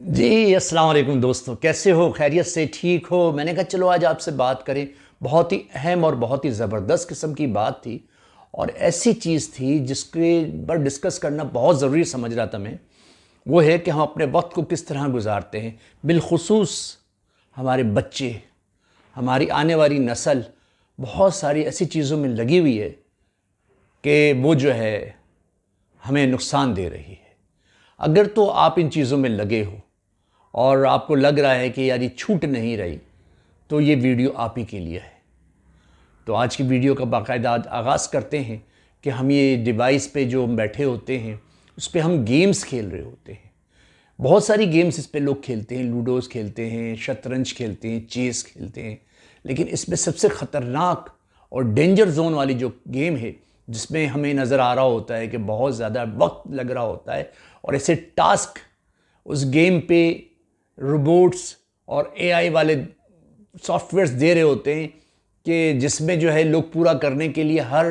जी, अस्सलाम वालेकुम दोस्तों, कैसे हो? खैरियत से ठीक हो? मैंने कहा चलो आज आपसे बात करें। बहुत ही अहम और बहुत ही ज़बरदस्त किस्म की बात थी और ऐसी चीज़ थी जिसके पर डिस्कस करना बहुत ज़रूरी समझ रहा था मैं। वो है कि हम अपने वक्त को किस तरह गुजारते हैं, बिलखुसूस हमारे बच्चे, हमारी आने वाली नस्ल बहुत सारी ऐसी चीज़ों में लगी हुई है कि वो जो है हमें नुकसान दे रही है। अगर तो आप इन चीज़ों में लगे हो और आपको लग रहा है कि यार ये छूट नहीं रही, तो ये वीडियो आप ही के लिए है। तो आज की वीडियो का बाकायदा आगाज़ करते हैं कि हम ये डिवाइस पे जो हम बैठे होते हैं उस पर हम गेम्स खेल रहे होते हैं। बहुत सारी गेम्स इस पे लोग खेलते हैं, लूडोज़ खेलते हैं, शतरंज खेलते हैं, चेस खेलते हैं, लेकिन इसमें सबसे ख़तरनाक और डेंजर जोन वाली जो गेम है जिसमें हमें नज़र आ रहा होता है कि बहुत ज़्यादा वक्त लग रहा होता है और ऐसे टास्क उस गेम पे रोबोट्स और एआई वाले सॉफ्टवेयर्स दे रहे होते हैं कि जिसमें जो है लोग पूरा करने के लिए हर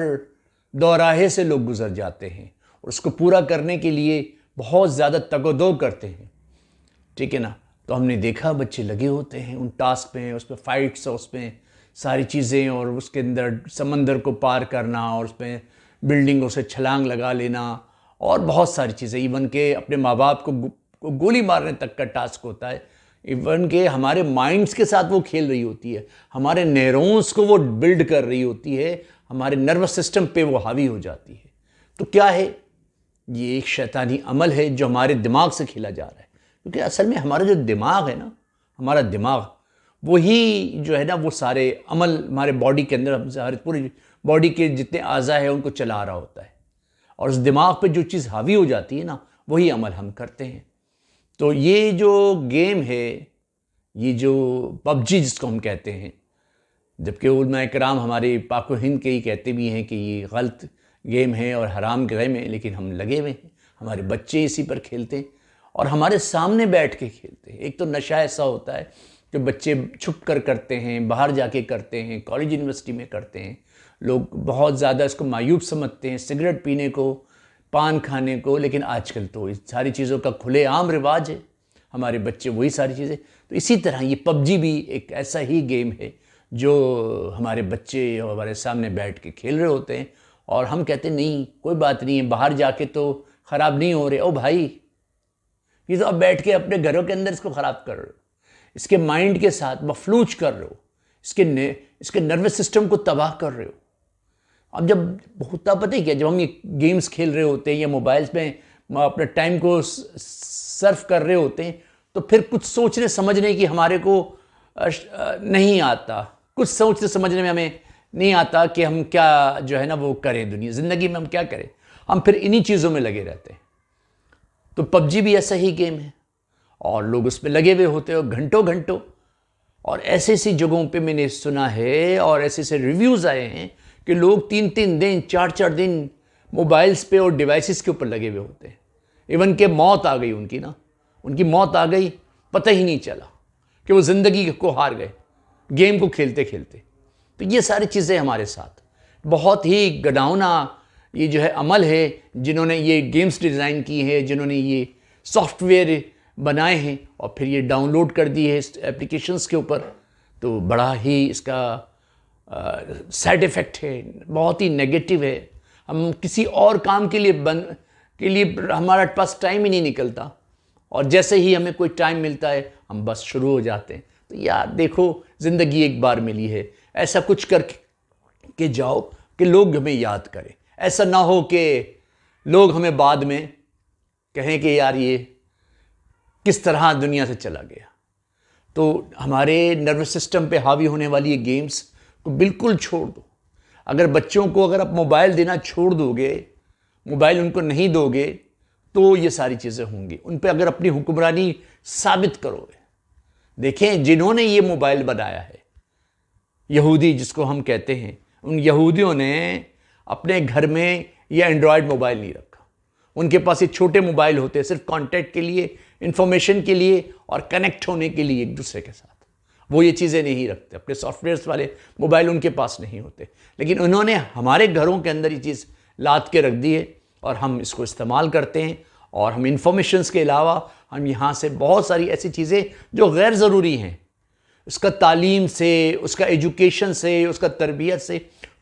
दौराहे से लोग गुजर जाते हैं और उसको पूरा करने के लिए बहुत ज़्यादा तगोदो करते हैं। ठीक है ना? तो हमने देखा बच्चे लगे होते हैं उन टास्क पे, उस पर फाइट्स और उस पर सारी चीज़ें और उसके अंदर समंदर को पार करना और उस पर बिल्डिंगों से छलांग लगा लेना और बहुत सारी चीज़ें, इवन के अपने माँ बाप को गोली मारने तक का टास्क होता है। इवन के हमारे माइंड्स के साथ वो खेल रही होती है, हमारे न्यूरॉन्स को वो बिल्ड कर रही होती है, हमारे नर्वस सिस्टम पे वो हावी हो जाती है। तो क्या है ये? एक शैतानी अमल है जो हमारे दिमाग से खेला जा रहा है, क्योंकि असल में हमारा जो दिमाग है ना, हमारा दिमाग वही जो है ना वो सारे अमल हमारे बॉडी के अंदर, हमारे पूरी बॉडी के जितने आज़ा है उनको चला रहा होता है और उस दिमाग पे जो चीज़ हावी हो जाती है ना वही अमल हम करते हैं। तो ये जो गेम है, ये जो पबजी जिसको हम कहते हैं, जबकि उलमा कराम हमारे पाक व हिंद के ही कहते भी हैं कि ये गलत गेम है और हराम गेम है, लेकिन हम लगे हुए हैं, हमारे बच्चे इसी पर खेलते हैं और हमारे सामने बैठ के खेलते हैं। एक तो नशा ऐसा होता है कि बच्चे छुप कर करते हैं, बाहर जाके करते हैं, कॉलेज यूनिवर्सिटी में करते हैं। लोग बहुत ज़्यादा इसको मायूब समझते हैं, सिगरेट पीने को, पान खाने को, लेकिन आजकल तो इस सारी चीज़ों का खुलेआम रिवाज है। हमारे बच्चे वही सारी चीज़ें, तो इसी तरह ये पबजी भी एक ऐसा ही गेम है जो हमारे बच्चे हमारे सामने बैठ के खेल रहे होते हैं और हम कहते हैं नहीं कोई बात नहीं है, बाहर जाके तो ख़राब नहीं हो रहे। ओ भाई, ये तो अब बैठ के अपने घरों के अंदर इसको ख़राब कर रहे हो, इसके माइंड के साथ मफलूज कर रहे हो, इसके नर्वस सिस्टम को तबाह कर रहे हो। अब जब होता पता ही क्या, जब हम ये गेम्स खेल रहे होते हैं या मोबाइल्स में अपने टाइम को सर्फ कर रहे होते हैं, तो फिर कुछ सोचने समझने की हमारे को नहीं आता, कुछ सोचने समझने में हमें नहीं आता कि हम क्या जो है ना वो करें, दुनिया ज़िंदगी में हम क्या करें, हम फिर इन्हीं चीज़ों में लगे रहते हैं। तो पबजी भी ऐसा ही गेम है और लोग उस पर लगे हुए होते हैं घंटों घंटों। और ऐसी ऐसी जगहों पे मैंने सुना है और ऐसे ऐसे रिव्यूज़ आए हैं कि लोग 3-3 दिन 4-4 दिन मोबाइल्स पे और डिवाइसेस के ऊपर लगे हुए होते हैं। इवन के मौत आ गई उनकी ना, उनकी मौत आ गई, पता ही नहीं चला कि वो ज़िंदगी को हार गए गेम को खेलते खेलते। तो ये सारी चीज़ें हमारे साथ बहुत ही गडाउना ये जो है अमल है, जिन्होंने ये गेम्स डिज़ाइन की है, जिन्होंने ये सॉफ्टवेयर बनाए हैं और फिर ये डाउनलोड कर दी है एप्लीकेशंस के ऊपर, तो बड़ा ही इसका साइड इफ़ेक्ट है, बहुत ही नेगेटिव है। हम किसी और काम के लिए हमारे पास टाइम ही नहीं निकलता और जैसे ही हमें कोई टाइम मिलता है हम बस शुरू हो जाते हैं। तो यार देखो, ज़िंदगी एक बार मिली है, ऐसा कुछ करके जाओ कि लोग हमें याद करें। ऐसा ना हो कि लोग हमें बाद में कहें कि यार ये किस तरह दुनिया से चला गया। तो हमारे नर्वस सिस्टम पे हावी होने वाली ये गेम्स को बिल्कुल छोड़ दो। अगर बच्चों को अगर आप मोबाइल देना छोड़ दोगे, मोबाइल उनको नहीं दोगे, तो ये सारी चीज़ें होंगी। उन पे अगर अपनी हुक्मरानी साबित करोगे, देखें जिन्होंने ये मोबाइल बनाया है, यहूदी जिसको हम कहते हैं, उन यहूदियों ने अपने घर में ये एंड्रॉयड मोबाइल नहीं रखा। उनके पास ये छोटे मोबाइल होते हैं सिर्फ कॉन्टैक्ट के लिए, इंफॉर्मेशन के लिए और कनेक्ट होने के लिए एक दूसरे के साथ। वो ये चीज़ें नहीं रखते, अपने सॉफ्टवेयर्स वाले मोबाइल उनके पास नहीं होते। लेकिन उन्होंने हमारे घरों के अंदर ये चीज़ लाद के रख दी है और हम इसको इस्तेमाल करते हैं और हम इंफॉर्मेशंस के अलावा हम यहाँ से बहुत सारी ऐसी चीज़ें जो गैर ज़रूरी हैं, उसका तालीम से, उसका एजुकेशन से, उसका तरबियत से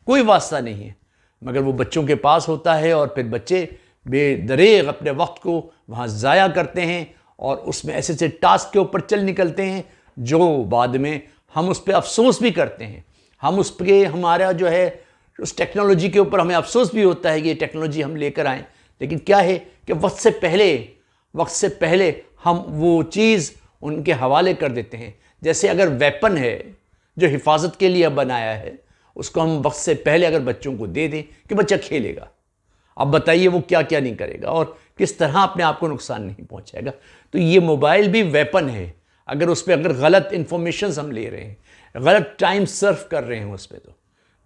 कोई वास्ता नहीं है, मगर वो बच्चों के पास होता है और फिर बच्चे बेदरेग अपने वक्त को वहाँ ज़ाया करते हैं और उसमें ऐसे ऐसे टास्क के ऊपर चल निकलते हैं जो बाद में हम उस पर अफसोस भी करते हैं। हम उस पर हमारा जो है उस टेक्नोलॉजी के ऊपर हमें अफसोस भी होता है कि ये टेक्नोलॉजी हम लेकर आएँ, लेकिन क्या है कि वक्त से पहले हम वो चीज़ उनके हवाले कर देते हैं। जैसे अगर वेपन है जो हिफाजत के लिए बनाया है, उसको हम वक्त से पहले अगर बच्चों को दे दें कि बच्चा खेलेगा, अब बताइए वो क्या क्या नहीं करेगा और किस तरह अपने आप को नुकसान नहीं पहुंचाएगा। तो ये मोबाइल भी वेपन है, अगर उस पर अगर गलत इंफॉर्मेशन हम ले रहे हैं, गलत टाइम सर्व कर रहे हैं उस पर,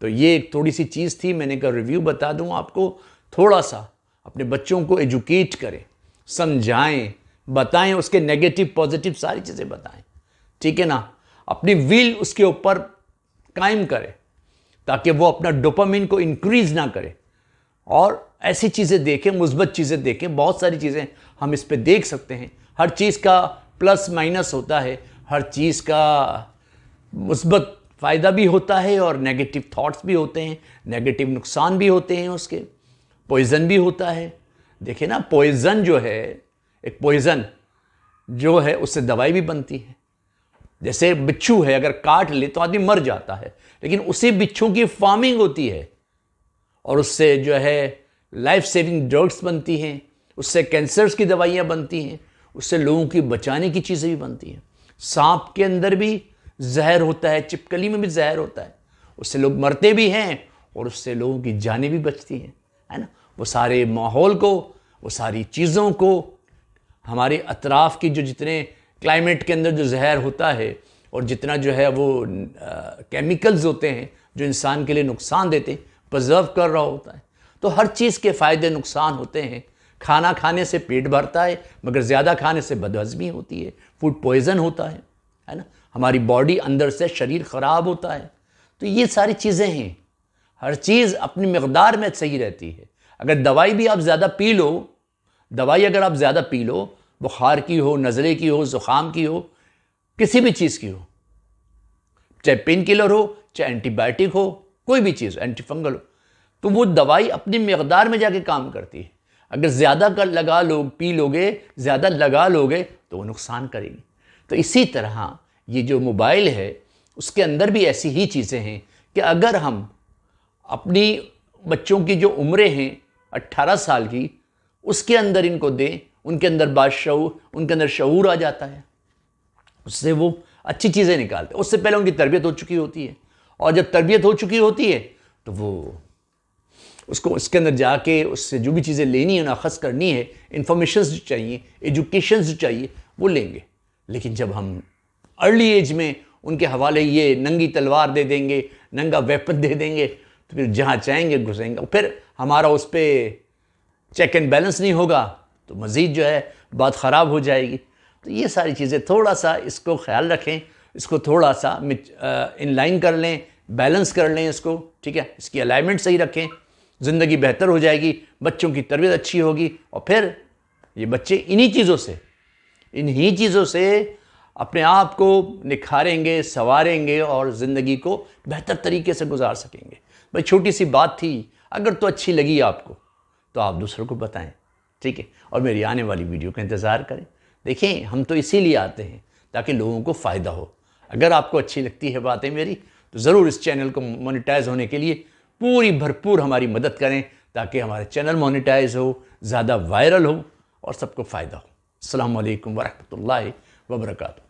तो ये एक थोड़ी सी चीज़ थी, मैंने कहा रिव्यू बता दूं आपको। थोड़ा सा अपने बच्चों को एजुकेट करें, समझाएं, बताएं, उसके नेगेटिव पॉजिटिव सारी चीज़ें बताएं, ठीक है ना। अपनी विल उसके ऊपर कायम करें ताकि वो अपना डोपामिन को इंक्रीज ना करे और ऐसी चीज़ें देखें, मुस्बत चीज़ें देखें। बहुत सारी चीज़ें हम इस पे देख सकते हैं, हर चीज़ का प्लस माइनस होता है, हर चीज़ का मुस्बत फ़ायदा भी होता है और नेगेटिव थॉट्स भी होते हैं, नेगेटिव नुकसान भी होते हैं, उसके पॉइज़न भी होता है। देखिए ना, पॉइज़न जो है, एक पॉइज़न जो है उससे दवाई भी बनती है। जैसे बिच्छू है, अगर काट ले तो आदमी मर जाता है, लेकिन उसी बिच्छू की फार्मिंग होती है और उससे जो है लाइफ सेविंग ड्रग्स बनती हैं, उससे कैंसर्स की दवाइयाँ बनती हैं, उससे लोगों की बचाने की चीज़ें भी बनती हैं। सांप के अंदर भी जहर होता है, छिपकली में भी जहर होता है, उससे लोग मरते भी हैं और उससे लोगों की जानें भी बचती हैं, है ना। वो सारे माहौल को, वो सारी चीज़ों को, हमारे अतराफ़ की जो जितने क्लाइमेट के अंदर जो जहर होता है और जितना जो है वो केमिकल्स होते हैं जो इंसान के लिए नुकसान देते हैं, प्रिजर्व कर रहा होता है। तो हर चीज़ के फ़ायदे नुकसान होते हैं। खाना खाने से पेट भरता है, मगर ज़्यादा खाने से बदहज़मी होती है, फूड पॉइज़न होता है ना। हमारी बॉडी अंदर से शरीर ख़राब होता है। तो ये सारी चीज़ें हैं, हर चीज़ अपनी मकदार में सही रहती है। अगर दवाई भी आप ज़्यादा पी लो, दवाई अगर आप ज़्यादा पी लो, बुखार की हो, नज़ले की हो, ज़ुकाम की हो, किसी भी चीज़ की हो, चाहे पेन किलर हो, चाहे एंटीबायोटिक हो, कोई भी चीज़ एंटी फंगल हो, तो वो दवाई अपनी मकदार में जाके काम करती है। अगर ज़्यादा कर लगा लो, पी लोगे, ज़्यादा लगा लोगे तो वो नुकसान करेगी। तो इसी तरह ये जो मोबाइल है उसके अंदर भी ऐसी ही चीज़ें हैं कि अगर हम अपनी बच्चों की जो उम्रें हैं 18 साल की, उसके अंदर इनको दें, उनके अंदर बाशऊर, उनके अंदर शऊर आ जाता है, उससे वो अच्छी चीज़ें निकालते हैं। उससे पहले उनकी तरबियत हो चुकी होती है और जब तरबियत हो चुकी होती है तो वो उसको उसके अंदर जाके उससे जो भी चीज़ें लेनी है ना, अखज़ करनी है, इंफॉर्मेशन जो चाहिए, एजुकेशन जो चाहिए, वो लेंगे। लेकिन जब हम अर्ली एज में उनके हवाले ये नंगी तलवार दे देंगे, नंगा वेपन दे देंगे, तो फिर जहाँ चाहेंगे घुसेंगे, फिर हमारा उस पर चेक एंड बैलेंस नहीं होगा, तो मज़ीद जो है बात ख़राब हो जाएगी। तो ये सारी चीज़ें थोड़ा सा इसको ख्याल रखें, इसको थोड़ा सा इनलाइन कर लें, बैलेंस कर लें इसको, ठीक है। इसकी अलाइनमेंट सही रखें, ज़िंदगी बेहतर हो जाएगी, बच्चों की तरबियत अच्छी होगी और फिर ये बच्चे इन्हीं चीज़ों से अपने आप को निखारेंगे, संवारेंगे और ज़िंदगी को बेहतर तरीके से गुजार सकेंगे। भाई छोटी सी बात थी, अगर तो अच्छी लगी आपको तो आप दूसरों को बताएं, ठीक है। और मेरी आने वाली वीडियो का इंतज़ार करें। देखें, हम तो इसीलिए आते हैं ताकि लोगों को फ़ायदा हो। अगर आपको अच्छी लगती है बातें मेरी, तो ज़रूर इस चैनल को मोनेटाइज होने के लिए पूरी भरपूर हमारी मदद करें ताकि हमारा चैनल मोनेटाइज हो, ज़्यादा वायरल हो और सबको फ़ायदा हो। अस्सलामु अलैकुम वरहमतुल्लाहि वबरकातुहू।